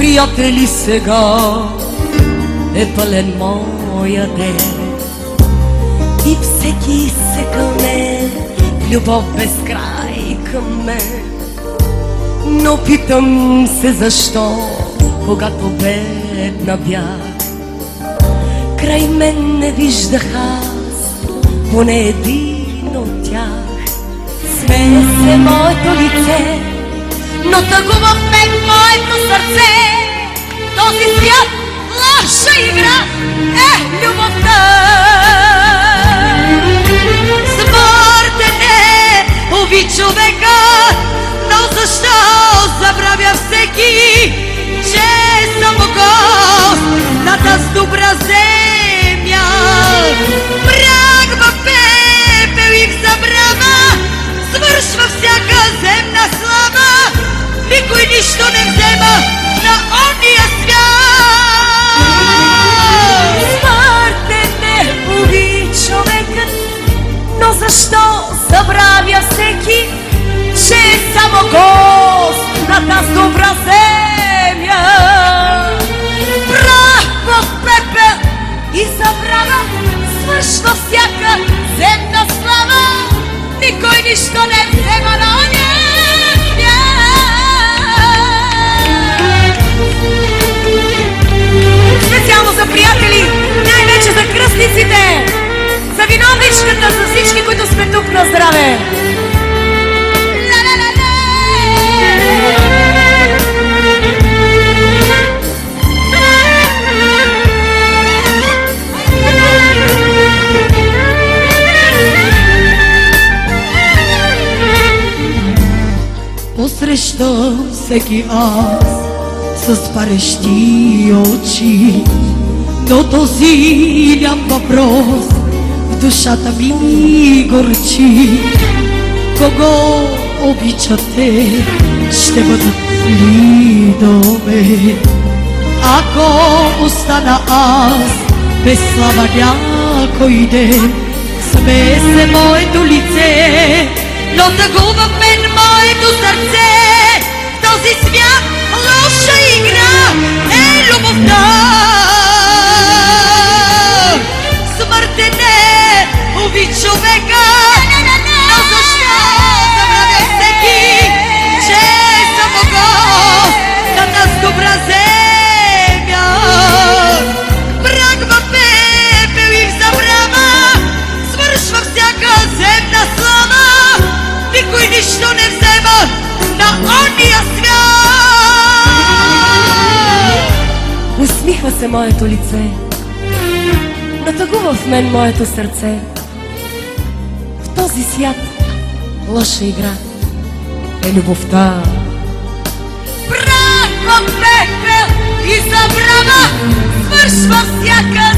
приятели, сега е пълен моя ден и всеки се кълне в любов без край към мен. Но питам се защо, когато бедна бях, край мен не виждах аз поне един от тях. Смее се моето лице, но тъгува в мен моето сърце. Този свят лоша игра е любовта. Смъртен е, уби човека, но защо забравя всеки, че е само гост на тази добра земя. Мрак в пепел и в забрава свършва всяка земна слава. Никой нищо не взема на ония свят. Смъртен е, уби човекът, но защо забравя всеки, че е само гост на тази добра земя. Прах в пепел и забрава свършва всяка земна слава. Никой нищо не взема на ония свят. Специално за приятели, най-вече за кръстниците, за виновничката, за всички, които сме тук на здраве. Посрещам всеки аз с парещи очи, но този лям въпрос в душата ми горчи. Кого обичате, ще бъдат ли до мен, ако остана аз без слава някой ден? Смее се моето лице, но тъгува в мен моето сърце. В този свят лоша игра е любовта. Смъртен е, уби човека, но защо забравя всеки, че е само гост на тази добра земя. Прах в пепел и в забрава свършва всяка земна слава. Никой нищо не взема на ония свят. Усмихва се моето лице, натъгува в мен моето сърце. В този свят лоша игра е любовта. Прах в пепел и забрава свършва всяка